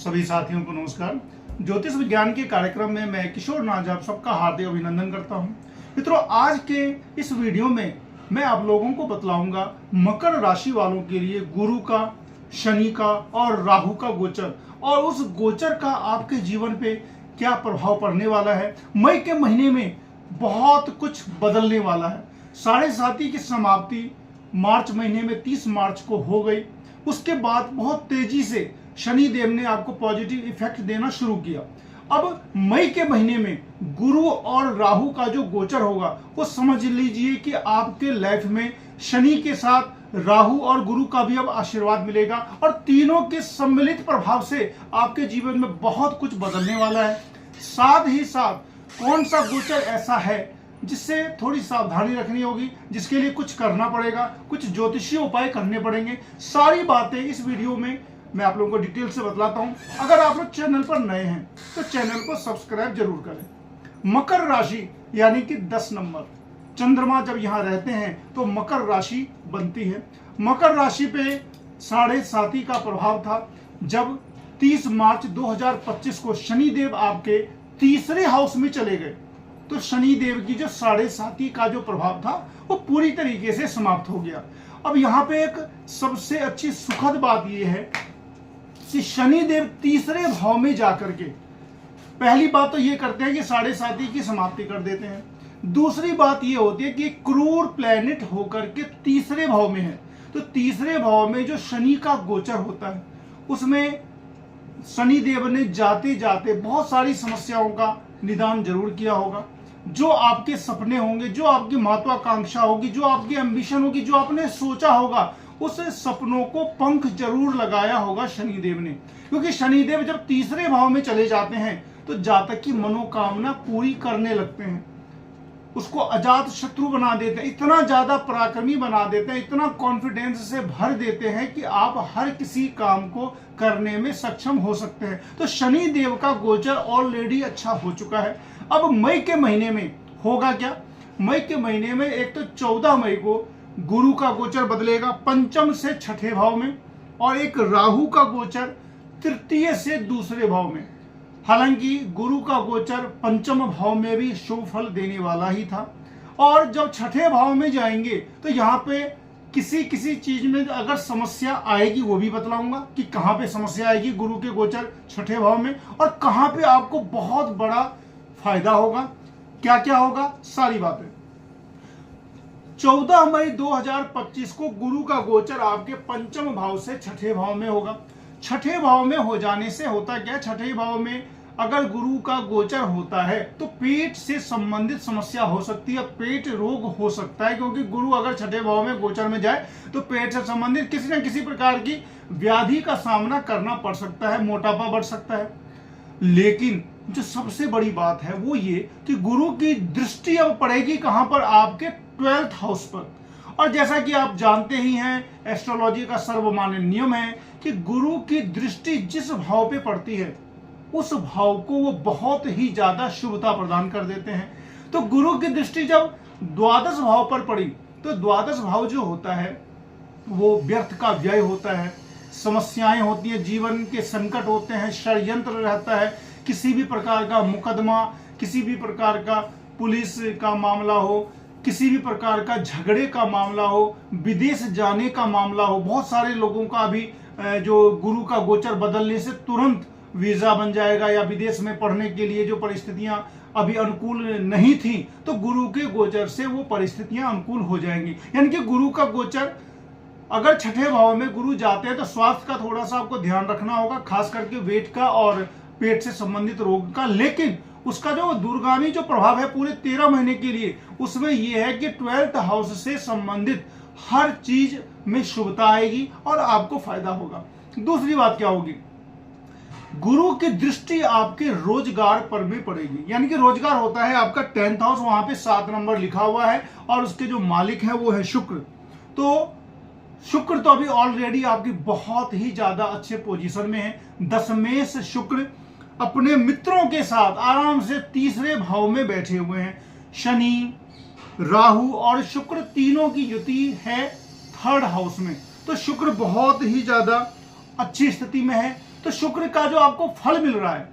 सभी साथियों को नमस्कार। ज्योतिष विज्ञान के कार्यक्रम में मैं किशोर नाज आप सबका हार्दिक अभिनंदन करता हूं। मित्रों, आज के इस वीडियो में मैं आप लोगों को बतलाऊंगा मकर राशि वालों के लिए गुरु का, शनि का और राहु का गोचर, और उस गोचर का आपके जीवन पे क्या प्रभाव पड़ने वाला है। मई के महीने में बहुत कुछ बदलने वाला है। साढ़े साती की समाप्ति मार्च महीने में 30 मार्च को हो गई। उसके बाद बहुत तेजी से शनि देव ने आपको पॉजिटिव इफेक्ट देना शुरू किया। अब मई के महीने में गुरु और राहु का जो गोचर होगा वो समझ लीजिए कि आपके लाइफ में शनि के साथ राहु और गुरु का भी अब आशीर्वाद मिलेगा, और तीनों के सम्मिलित प्रभाव से आपके जीवन में बहुत कुछ बदलने वाला है। साथ ही साथ कौन सा गोचर ऐसा है जिससे थोड़ी सावधानी रखनी होगी, जिसके लिए कुछ करना पड़ेगा, कुछ ज्योतिषीय उपाय करने पड़ेंगे, सारी बातें इस वीडियो में मैं आप लोगों को डिटेल से बतलाता हूं। अगर आप लोग चैनल पर नए हैं तो चैनल को सब्सक्राइब जरूर करें। मकर राशि यानी कि 10 नंबर चंद्रमा जब यहां रहते हैं तो मकर राशि बनती है। मकर राशि पे साढ़े साती का प्रभाव था। जब 30 मार्च 2025 को शनि देव आपके तीसरे हाउस में चले गए तो शनि देव की जो साढ़े साती का जो प्रभाव था वो पूरी तरीके से समाप्त हो गया। अब यहाँ पे एक सबसे अच्छी सुखद बात यह है कि शनि देव तीसरे भाव में जाकर के पहली बात तो ये करते हैं कि साढ़े साती की समाप्ति कर देते हैं। दूसरी बात ये होती है कि क्रूर प्लैनेट होकर के तीसरे भाव में है, तो तीसरे भाव में जो शनि का गोचर होता है उसमें शनि देव ने जाते जाते बहुत सारी समस्याओं का निदान जरूर किया होगा। जो आपके सपने होंगे, जो आपकी महत्वाकांक्षा होगी, जो आपकी एम्बिशन होगी, जो आपने सोचा होगा, उस सपनों को पंख जरूर लगाया होगा शनिदेव ने। क्योंकि शनिदेव जब तीसरे भाव में चले जाते हैं तो जातक की मनोकामना पूरी करने लगते हैं, उसको अजात शत्रु बना देते हैं, इतना ज्यादा पराक्रमी बना देते हैं, इतना कॉन्फिडेंस से भर देते हैं कि आप हर किसी काम को करने में सक्षम हो सकते हैं। तो शनि देव का गोचर ऑलरेडी अच्छा हो चुका है। अब मई के महीने में होगा क्या? मई के महीने में एक तो 14 मई को गुरु का गोचर बदलेगा पंचम से छठे भाव में, और एक राहु का गोचर तृतीय से दूसरे भाव में। हालांकि गुरु का गोचर पंचम भाव में भी शुभ फल देने वाला ही था, और जब छठे भाव में जाएंगे तो यहाँ पे किसी किसी चीज में अगर समस्या आएगी वो भी बतलाऊंगा कि कहाँ पे समस्या आएगी गुरु के गोचर छठे भाव में, और कहाँ पे आपको बहुत बड़ा फायदा होगा, क्या क्या होगा, सारी बातें। 14 मई 2025 को गुरु का गोचर आपके पंचम भाव से छठे भाव में होगा। छठे भाव में हो जाने से होता क्या? छठे भाव में अगर गुरु का गोचर होता है तो पेट से संबंधित समस्या हो सकती है, पेट रोग हो सकता है, क्योंकि गुरु अगर छठे भाव में गोचर में जाए तो पेट से संबंधित किसी न किसी प्रकार की व्याधि का सामना करना पड़ सकता है, मोटापा बढ़ सकता है। लेकिन जो सबसे बड़ी बात है वो ये कि गुरु की दृष्टि अब पड़ेगी कहां पर? आपके 12th हाउस पर। और जैसा कि आप जानते ही हैं, एस्ट्रोलॉजी का सर्वमान्य नियम है कि गुरु की दृष्टि जिस भाव पे पड़ती है उस भाव को वो बहुत ही ज्यादा शुभता प्रदान कर देते हैं। तो गुरु की दृष्टि जब द्वादश भाव पर पड़ी तो द्वादश भाव जो होता है वो व्यर्थ का व्यय होता है, समस्याएं होती है, जीवन के संकट होते हैं, षड्यंत्र रहता है, किसी भी प्रकार का मुकदमा, किसी भी प्रकार का पुलिस का मामला हो, किसी भी प्रकार का झगड़े का मामला हो, विदेश जाने का मामला हो। बहुत सारे लोगों का अभी जो गुरु का गोचर बदलने से तुरंत वीजा बन जाएगा, या विदेश में पढ़ने के लिए जो परिस्थितियां अभी अनुकूल नहीं थी तो गुरु के गोचर से वो परिस्थितियां अनुकूल हो जाएंगी। यानी कि गुरु का गोचर अगर छठे भाव में गुरु जाते हैं तो स्वास्थ्य का थोड़ा सा आपको ध्यान रखना होगा, खास करके वेट का और पेट से संबंधित रोग का। लेकिन उसका जो दूरगामी जो प्रभाव है पूरे 13 महीने के लिए, उसमें यह है कि 12th हाउस से संबंधित हर चीज में शुभता आएगी और आपको फायदा होगा। दूसरी बात क्या होगी? गुरु की दृष्टि आपके रोजगार पर भी पड़ेगी। यानी कि रोजगार होता है आपका 10th हाउस, वहां पे 7 नंबर लिखा हुआ है, और उसके जो मालिक है वो है शुक्र। तो शुक्र तो अभी ऑलरेडी आपकी बहुत ही ज्यादा अच्छे पोजीशन में है। दशमेश शुक्र अपने मित्रों के साथ आराम से तीसरे भाव में बैठे हुए हैं। शनि, राहु और शुक्र तीनों की युति है 3rd हाउस में, तो शुक्र बहुत ही ज्यादा अच्छी स्थिति में है। तो शुक्र का जो आपको फल मिल रहा है,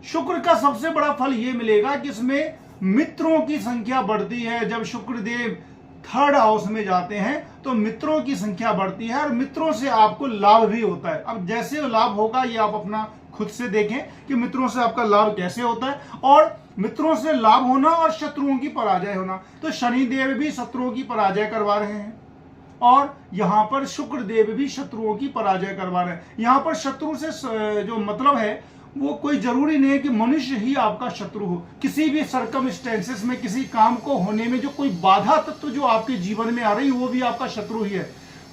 शुक्र का सबसे बड़ा फल ये मिलेगा कि इसमें मित्रों की संख्या बढ़ती है। जब शुक्रदेव थर्ड हाउस में जाते हैं तो मित्रों की संख्या बढ़ती है और मित्रों से आपको लाभ भी होता है। अब जैसे लाभ होगा ये आप अपना खुद से देखें कि मित्रों से आपका लाभ कैसे होता है, और मित्रों से लाभ होना और शत्रुओं की पराजय होना। तो शनिदेव भी शत्रुओं की पराजय करवा रहे हैं और यहां पर शुक्रदेव भी शत्रुओं की पराजय करवा रहे हैं। यहां पर शत्रु से जो मतलब है वो कोई जरूरी नहीं है कि मनुष्य ही आपका शत्रु हो। किसी भी सर्कमस्टेंसेस में किसी काम को होने में जो कोई बाधा तत्व जो आपके जीवन में आ रही है वो भी आपका शत्रु ही है।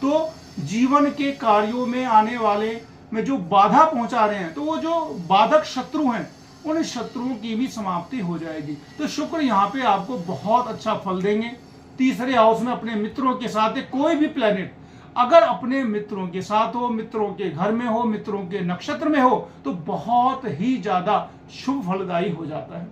तो जीवन के कार्यों में आने वाले में जो बाधा पहुंचा रहे हैं तो वो जो बाधक शत्रु हैं उन शत्रुओं की भी समाप्ति हो जाएगी। तो शुक्र यहाँ पे आपको बहुत अच्छा फल देंगे। तीसरे हाउस में अपने मित्रों के साथ कोई भी प्लेनेट अगर अपने मित्रों के साथ हो, मित्रों के घर में हो, मित्रों के नक्षत्र में हो तो बहुत ही ज्यादा शुभ फलदायी हो जाता है।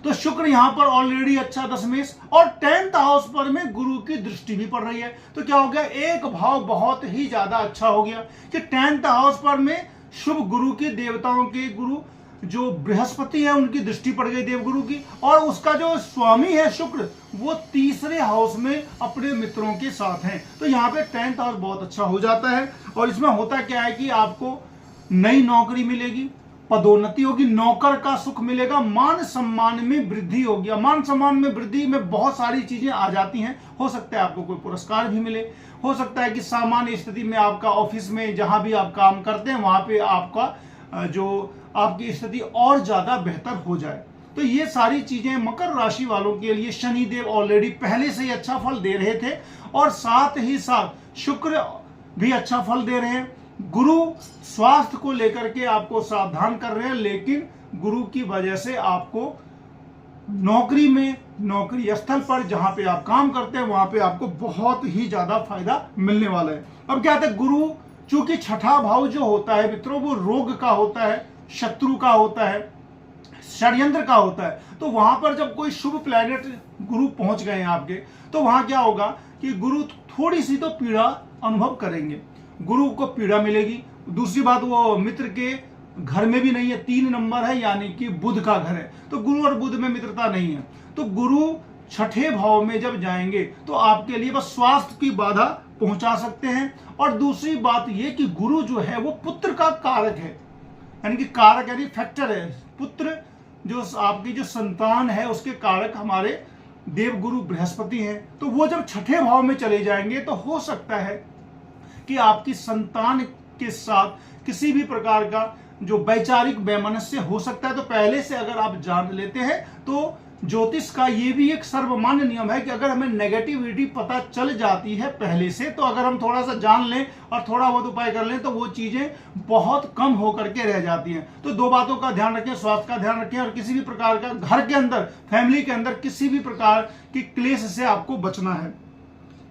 तो शुक्र यहां पर ऑलरेडी अच्छा दशमेश और 10th हाउस पर में गुरु की दृष्टि भी पड़ रही है। तो क्या हो गया, एक भाव बहुत ही ज्यादा अच्छा हो गया कि 10th हाउस पर में शुभ गुरु की, देवताओं के गुरु जो बृहस्पति है उनकी दृष्टि पड़ गई देवगुरु की, और उसका जो स्वामी है शुक्र वो तीसरे हाउस में अपने मित्रों के साथ हैं। तो यहाँ पे 10th हाउस बहुत अच्छा हो जाता है। और इसमें होता क्या है कि आपको नई नौकरी मिलेगी, पदोन्नति होगी, नौकर का सुख मिलेगा, मान सम्मान में वृद्धि होगी। मान सम्मान में वृद्धि में बहुत सारी चीजें आ जाती हैं। हो सकता है आपको कोई पुरस्कार भी मिले, हो सकता है कि सामान्य स्थिति में आपका ऑफिस में जहां भी आप काम करते हैं वहां पे आपका जो आपकी स्थिति और ज्यादा बेहतर हो जाए। तो ये सारी चीजें मकर राशि वालों के लिए शनिदेव ऑलरेडी पहले से ही अच्छा फल दे रहे थे और साथ ही साथ शुक्र भी अच्छा फल दे रहे हैं। गुरु स्वास्थ्य को लेकर के आपको सावधान कर रहे हैं, लेकिन गुरु की वजह से आपको नौकरी में, नौकरी स्थल पर जहां पे आप काम करते हैं वहां पे आपको बहुत ही ज्यादा फायदा मिलने वाला है। अब क्या है, गुरु चूंकि छठा भाव जो होता है मित्रों वो रोग का होता है, शत्रु का होता है, षड्यंत्र का होता है। तो वहां पर जब कोई शुभ प्लैनेट गुरु पहुंच गए हैं आपके, तो वहां क्या होगा कि गुरु थोड़ी सी तो पीड़ा अनुभव करेंगे, गुरु को पीड़ा मिलेगी। दूसरी बात वो मित्र के घर में भी नहीं है, 3 नंबर है यानी कि बुध का घर है, तो गुरु और बुध में मित्रता नहीं है। तो गुरु छठे भाव में जब जाएंगे तो आपके लिए बस स्वास्थ्य की बाधा पहुंचा सकते हैं। और दूसरी बात ये कि गुरु जो है वो पुत्र का कारक है, यानी कि कारक यानी फैक्टर है। पुत्र जो आपकी जो संतान है उसके कारक हमारे देवगुरु बृहस्पति हैं। तो वो जब छठे भाव में चले जाएंगे तो हो सकता है कि आपकी संतान के साथ किसी भी प्रकार का जो वैचारिक वैमनस्य हो सकता है। तो पहले से अगर आप जान लेते हैं तो ज्योतिष का ये भी एक सर्वमान्य नियम है कि अगर हमें नेगेटिविटी पता चल जाती है पहले से, तो अगर हम थोड़ा सा जान लें और थोड़ा बहुत उपाय कर लें तो वो चीजें बहुत कम होकर के रह जाती हैं। तो 2 बातों का ध्यान रखें, स्वास्थ्य का ध्यान रखें और किसी भी प्रकार का घर के अंदर, फैमिली के अंदर किसी भी प्रकार की क्लेश से आपको बचना है।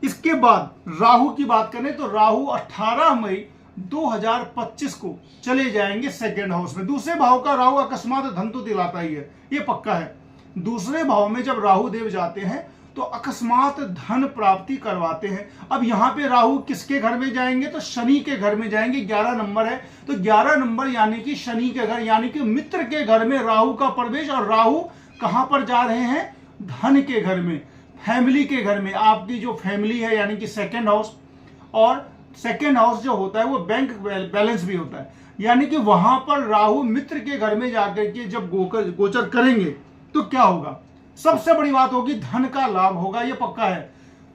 इसके बाद राहु की बात करें तो राहु 18 मई 2025 को चले जाएंगे 2nd हाउस में। दूसरे भाव का राहु अकस्मात धन तो दिलाता ही है, ये पक्का है। दूसरे भाव में जब राहु देव जाते हैं तो अकस्मात धन प्राप्ति करवाते हैं। अब यहाँ पे राहु किसके घर में जाएंगे, तो शनि के घर में जाएंगे। 11 नंबर है, तो 11 नंबर यानी कि शनि के घर, यानी कि मित्र के घर में राहु का प्रवेश। और राहु कहां पर जा रहे हैं, धन के घर में, फैमिली के घर में। आपकी जो फैमिली है यानी कि 2nd हाउस, और 2nd हाउस जो होता है वो बैंक बैलेंस भी होता है, यानी कि वहां पर राहु मित्र के घर में जाकर के जब गोचर करेंगे तो क्या होगा, सबसे बड़ी बात होगी धन का लाभ होगा, ये पक्का है।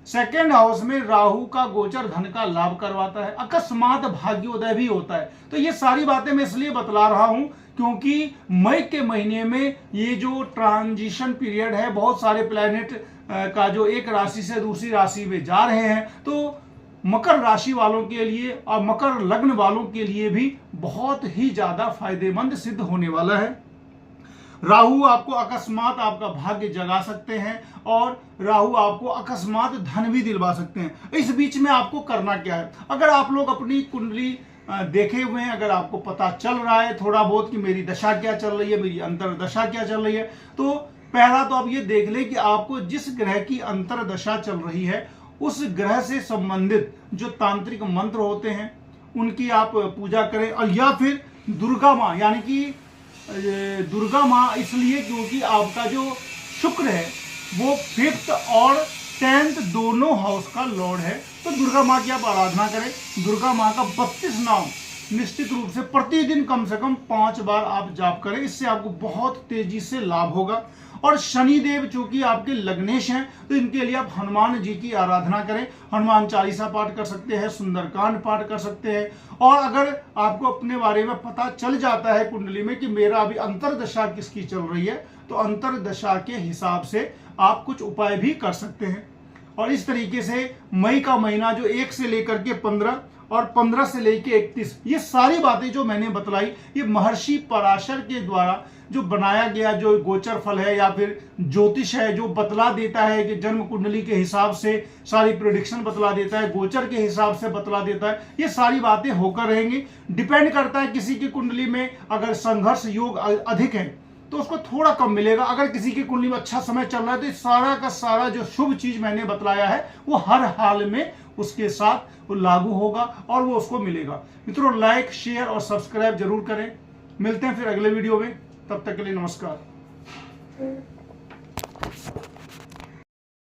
2nd हाउस में राहु का गोचर धन का लाभ करवाता है, अकस्मात भाग्योदय भी होता है। तो ये सारी बातें मैं इसलिए बतला रहा हूं क्योंकि मई के महीने में ये जो ट्रांजिशन पीरियड है, बहुत सारे प्लैनेट का जो एक राशि से दूसरी राशि में जा रहे हैं, तो मकर राशि वालों के लिए और मकर लग्न वालों के लिए भी बहुत ही ज्यादा फायदेमंद सिद्ध होने वाला है। राहु आपको अकस्मात आपका भाग्य जगा सकते हैं और राहु आपको अकस्मात धन भी दिलवा सकते हैं। इस बीच में आपको करना क्या है, अगर आप लोग अपनी कुंडली देखे हुए हैं, अगर आपको पता चल रहा है थोड़ा बहुत कि मेरी दशा क्या चल रही है, मेरी अंतर दशा क्या चल रही है, तो पहला तो आप ये देख लें कि आपको जिस ग्रह की अंतर दशा चल रही है उस ग्रह से संबंधित जो तांत्रिक मंत्र होते हैं उनकी आप पूजा करें। और या फिर दुर्गा माँ, यानी कि दुर्गा माँ इसलिए क्योंकि आपका जो शुक्र है वो 5th और 10th दोनों हाउस का लॉर्ड है। तो दुर्गा माँ की आप आराधना करें। दुर्गा माँ का 32 नाम निश्चित रूप से प्रतिदिन कम से कम 5 बार आप जाप करें, इससे आपको बहुत तेजी से लाभ होगा। और शनिदेव चूंकि आपके लग्नेश हैं, तो इनके लिए आप हनुमान जी की आराधना करें। हनुमान चालीसा पाठ कर सकते हैं, सुंदरकांड पाठ कर सकते हैं। और अगर आपको अपने बारे में पता चल जाता है कुंडली में कि मेरा अभी अंतरदशा किसकी चल रही है, तो अंतरदशा के हिसाब से आप कुछ उपाय भी कर सकते हैं। और इस तरीके से मई का महीना जो 1 से लेकर के 15 और 15 से लेकर 31, ये सारी बातें जो मैंने बतलाई, ये महर्षि पराशर के द्वारा जो बनाया गया जो गोचर फल है या फिर ज्योतिष है, जो बतला देता है कि जन्म कुंडली के हिसाब से सारी प्रेडिक्शन बतला देता है, गोचर के हिसाब से बतला देता है। ये सारी बातें होकर रहेंगी। डिपेंड करता है किसी की कुंडली में अगर संघर्ष योग अधिक है तो उसको थोड़ा कम मिलेगा। अगर किसी की कुंडली में अच्छा समय चल रहा है तो सारा का सारा जो शुभ चीज मैंने बतलाया है वो हर हाल में उसके साथ वो लागू होगा और वो उसको मिलेगा। मित्रों, लाइक, शेयर और सब्सक्राइब जरूर करें। मिलते हैं फिर अगले वीडियो में, तब तक के लिए नमस्कार।